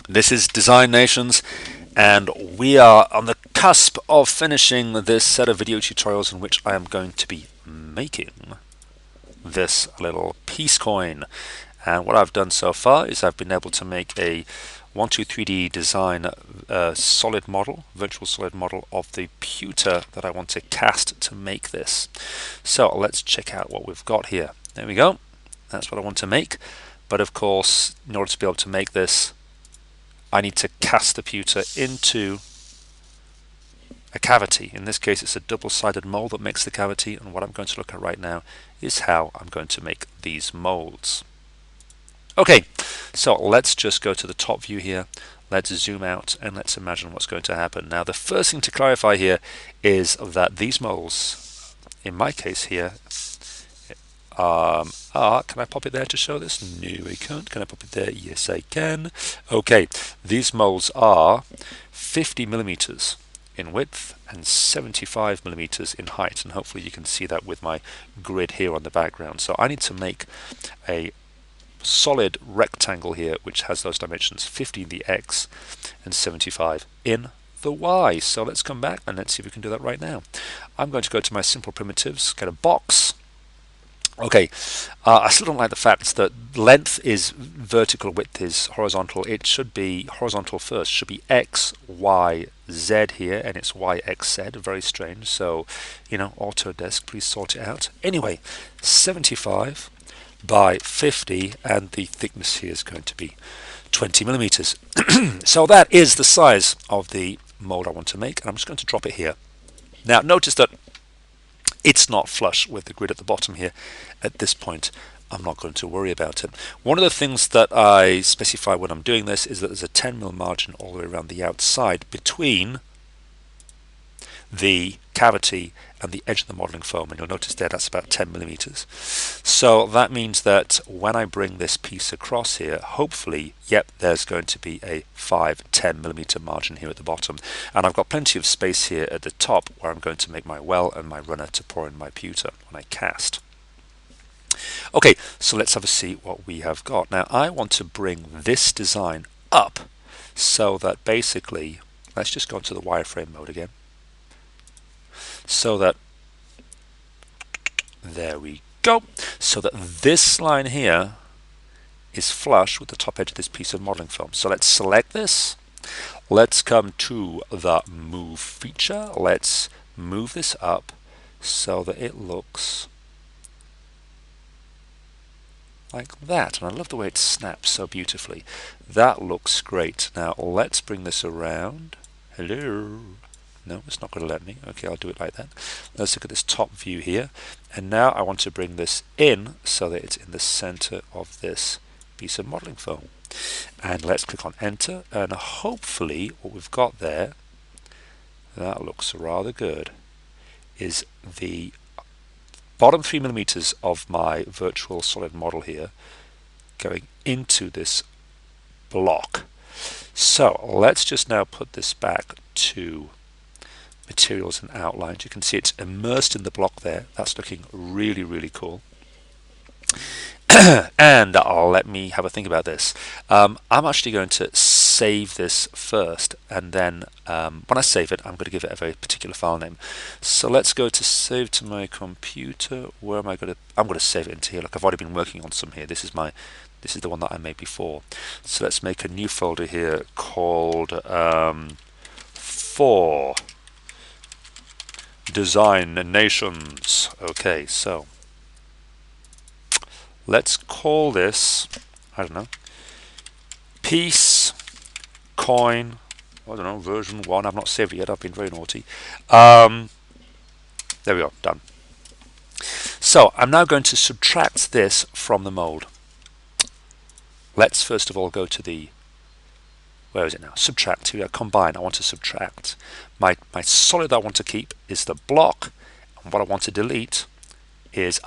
This is Design Nations, and we are on the cusp of finishing this set of video tutorials in which I am going to be making this little peace coin. And what I've done so far is I've been able to make a 123D design solid model, virtual solid model of the pewter that I want to cast to make this. So let's check out what we've got here. There we go. That's what I want to make. But of course, in order to be able to make this, I need to cast the pewter into a cavity. In this case, it's a double-sided mold that makes the cavity, and what I'm going to look at right now is how I'm going to make these molds. Okay, so let's just go to the top view here. Let's zoom out and let's imagine what's going to happen. Now, the first thing to clarify here is that these molds, in my case here, can I pop it there to show this? No, I can't. Can I pop it there? Yes, I can. Okay, these molds are 50 millimeters in width and 75 millimeters in height, and hopefully you can see that with my grid here on the background. So I need to make a solid rectangle here which has those dimensions, 50 in the X and 75 in the Y. So let's come back and let's see if we can do that right now. I'm going to go to my simple primitives, get a box. Okay, I still don't like the fact that length is vertical, width is horizontal. It should be horizontal first. It should be X, Y, Z here, and it's Y, X, Z. Very strange. So, Autodesk, please sort it out. Anyway, 75 by 50, and the thickness here is going to be 20 millimeters. So that is the size of the mold I want to make, and I'm just going to drop it here. Now, notice that it's not flush with the grid at the bottom here. At this point, I'm not going to worry about it. One of the things that I specify when I'm doing this is that there's a 10mm margin all the way around the outside between the cavity and the edge of the modeling foam, and you'll notice there that's about 10 millimeters. So that means that when I bring this piece across here, hopefully, there's going to be a 5-10 millimeter margin here at the bottom, and I've got plenty of space here at the top where I'm going to make my well and my runner to pour in my pewter when I cast. Okay, so let's have a see what we have got. Now I want to bring this design up so that basically, let's just go into the wireframe mode again. So that, there we go, so that this line here is flush with the top edge of this piece of modeling foam. So let's select this, let's come to the move feature, let's move this up so that it looks like that, and I love the way it snaps so beautifully. That looks great. Now let's bring this around. Hello. No, it's not going to let me. Okay, I'll do it like that. Let's look at this top view here. And now I want to bring this in so that it's in the center of this piece of modeling foam. And let's click on enter. And hopefully what we've got there, that looks rather good, is the bottom 3 millimeters of my virtual solid model here going into this block. So let's just now put this back to materials and outlines. You can see it's immersed in the block there. That's looking really, really cool. And let me have a think about this. I'm actually going to save this first, and then when I save it, I'm going to give it a very particular file name. So let's go to save to my computer. Where am I going to? I'm going to save it into here. Look, I've already been working on some here. This is the one that I made before. So let's make a new folder here called for Design Nations. Okay, so let's call this, I don't know, Peace Coin, I don't know, version 1. I've not saved it yet, I've been very naughty. There we go, done. So I'm now going to subtract this from the mold. Let's first of all go to the, where is it now? Subtract. Here we are, combine. I want to subtract. My solid I want to keep is the block, and what I want to delete is,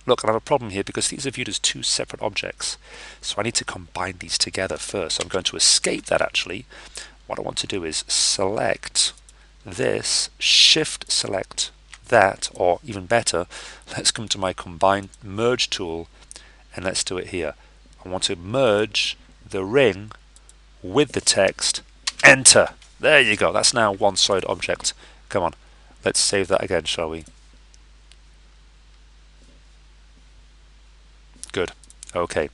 look, I have a problem here because these are viewed as two separate objects. So I need to combine these together first. So I'm going to escape that actually. What I want to do is select this, shift select that, or even better, let's come to my combine merge tool and let's do it here. I want to merge the ring with the text, enter. There you go. That's now one solid object. Come on, let's save that again, shall we? Good. Okay,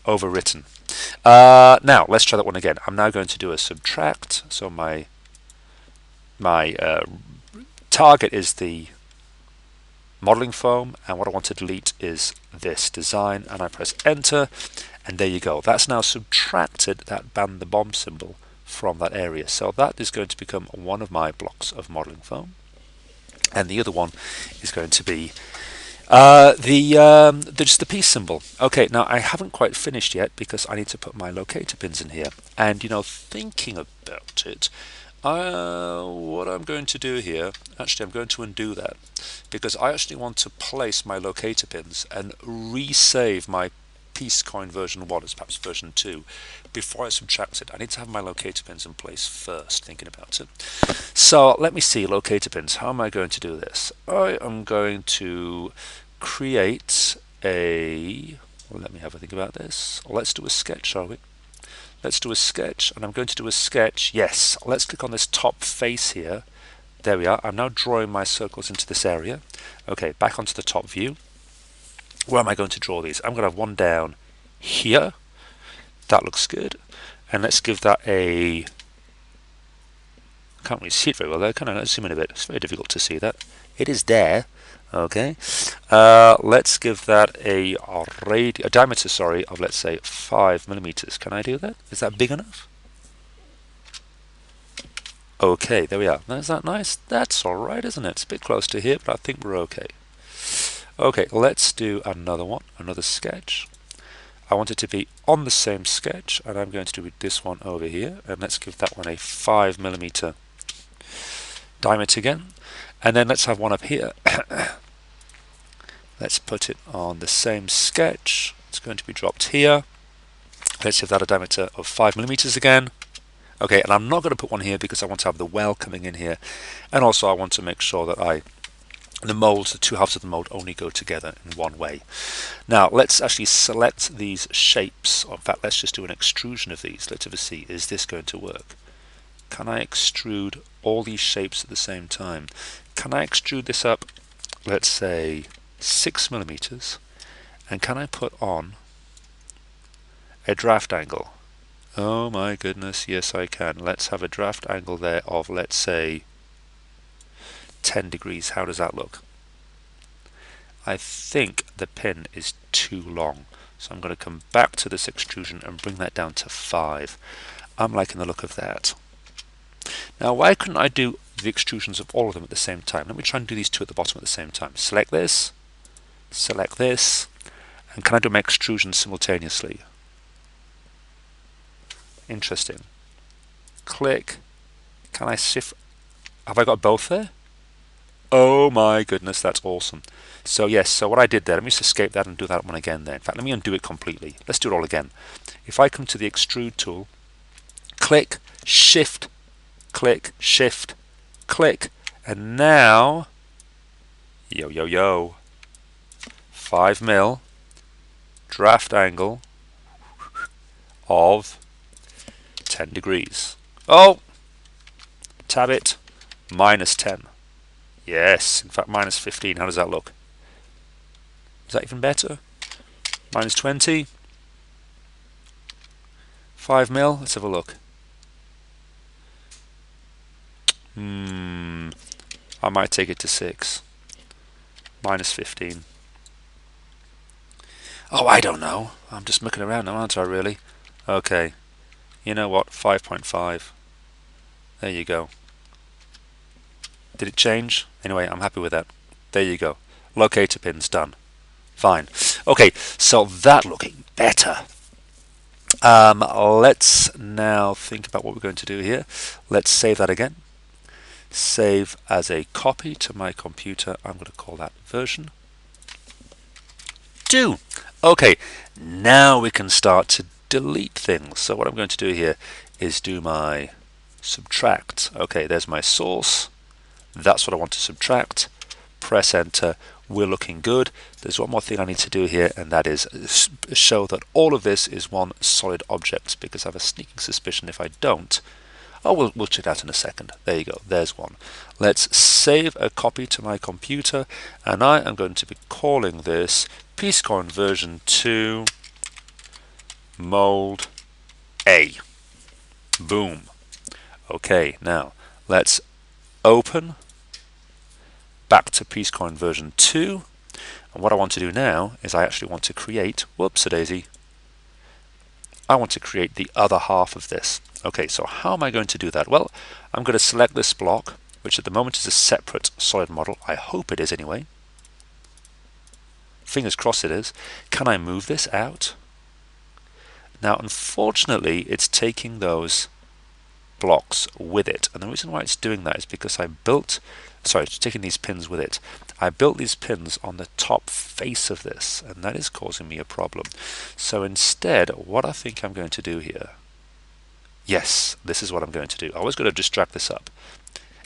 overwritten. Now let's try that one again. I'm now going to do a subtract. So my target is the modeling foam, and what I want to delete is this design, and I press enter, and there you go. That's now subtracted that ban the bomb symbol from that area. So that is going to become one of my blocks of modeling foam, and the other one is going to be just the peace symbol. Okay, now I haven't quite finished yet because I need to put my locator pins in here. And you know, thinking about it, what I'm going to do here, actually I'm going to undo that because I actually want to place my locator pins and resave my peace coin version 1 as perhaps version 2 before I subtract it. I need to have my locator pins in place first, thinking about it. So let me see, locator pins, how am I going to do this? I am going to create a, well, let me have a think about this. Let's do a sketch, shall we? Let's do a sketch, and I'm going to do a sketch. Yes, let's click on this top face here. There we are. I'm now drawing my circles into this area. Okay, back onto the top view. Where am I going to draw these? I'm going to have one down here. That looks good. And let's give that a, can't really see it very well there, can I? Let's zoom in a bit. It's very difficult to see that. It is there. Okay. Let's give that a diameter, sorry, of let's say 5 millimeters. Can I do that? Is that big enough? Okay, there we are. Is that nice? That's alright, isn't it? It's a bit close to here, but I think we're okay. Okay, let's do another one, another sketch. I want it to be on the same sketch, and I'm going to do this one over here, and let's give that one a 5 millimeter diameter again. And then let's have one up here. Let's put it on the same sketch. It's going to be dropped here. Let's give that a diameter of 5 millimeters again. Okay, and I'm not going to put one here because I want to have the well coming in here, and also I want to make sure that the molds, the two halves of the mold, only go together in one way. Now let's actually select these shapes. In fact, let's just do an extrusion of these. Let's ever see, is this going to work? Can I extrude all these shapes at the same time? Can I extrude this up, let's say 6 millimeters, and can I put on a draft angle? Oh my goodness, yes I can. Let's have a draft angle there of, let's say, 10 degrees. How does that look? I think the pin is too long, so I'm going to come back to this extrusion and bring that down to 5. I'm liking the look of that. Now why couldn't I do the extrusions of all of them at the same time? Let me try and do these two at the bottom at the same time. Select this, and can I do my extrusions simultaneously? Interesting. Click. Can I shift? Have I got both there? Oh my goodness, that's awesome. So yes, so what I did there, let me just escape that and do that one again there. In fact, let me undo it completely. Let's do it all again. If I come to the extrude tool, click, shift, click, shift, click, and now, yo, 5 mil, draft angle of 10 degrees. Oh, tab it, minus 10. Yes, in fact minus 15. How does that look? Is that even better? Minus 20. 5 mil. Let's have a look. I might take it to 6. Minus 15. Oh, I don't know. I'm just mucking around now, aren't I, really? Okay. You know what? 5.5. There you go. Did it change? Anyway, I'm happy with that. There you go. Locator pins done. Fine. Okay, so that looking better. Let's now think about what we're going to do here. Let's save that again. Save as a copy to my computer. I'm going to call that version 2. Okay, now we can start to delete things. So what I'm going to do here is do my subtract. Okay, there's my source. That's what I want to subtract. Press enter. we're looking good. There's one more thing I need to do here, and that is show that all of this is one solid object, because I have a sneaking suspicion if I don't. Oh, we'll check that in a second. There you go, there's one. Let's save a copy to my computer, and I am going to be calling this Piececoin version 2 mold A. Boom. Okay, now let's open back to Piececoin version 2, and what I want to do now is I actually want to create, whoops-a-daisy, I want to create the other half of this. Okay, so how am I going to do that? Well, I'm going to select this block, which at the moment is a separate solid model. I hope it is anyway. Fingers crossed it is. Can I move this out? Now, unfortunately, it's taking those blocks with it, and the reason why it's doing that is because it's taking these pins with it. I built these pins on the top face of this, and that is causing me a problem. So instead, what I think I'm going to do here, yes, this is what I'm going to do. I was going to just drag this up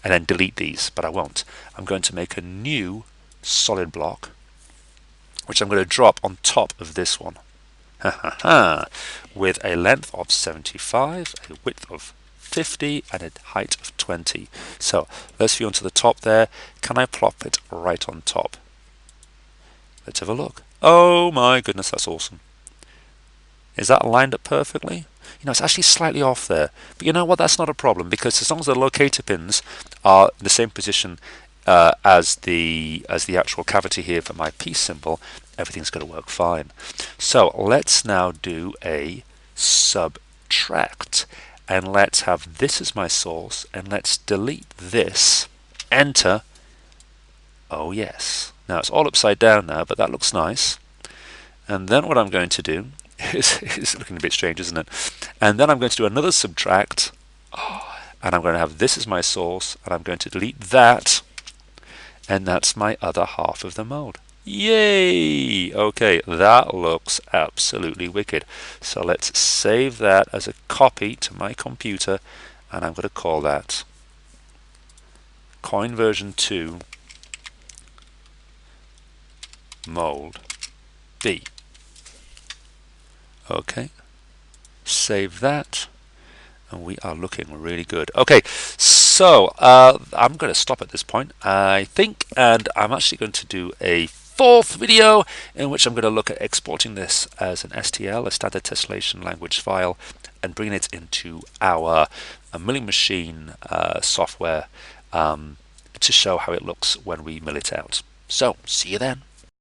and then delete these, but I won't. I'm going to make a new solid block, which I'm going to drop on top of this one, with a length of 75, a width of 50 and a height of 20. So let's view onto the top there. Can I plop it right on top? Let's have a look. Oh my goodness, that's awesome. Is that lined up perfectly? You know, it's actually slightly off there, but you know what, that's not a problem, because as long as the locator pins are in the same position as the actual cavity here for my piece symbol, everything's going to work fine. So let's now do a subtract, and let's have this as my source, and let's delete this, enter. Oh yes, now it's all upside down now, but that looks nice. And then what I'm going to do is looking a bit strange, isn't it? And then I'm going to do another subtract, and I'm going to have this as my source, and I'm going to delete that, and that's my other half of the mold. Yay! Okay, that looks absolutely wicked. So let's save that as a copy to my computer, and I'm going to call that Coin version 2 mold B. Okay, save that, and we are looking really good. Okay, so I'm going to stop at this point, I think, and I'm actually going to do a fourth video in which I'm going to look at exporting this as an STL, a standard tessellation language file, and bringing it into our milling machine software to show how it looks when we mill it out. So, see you then.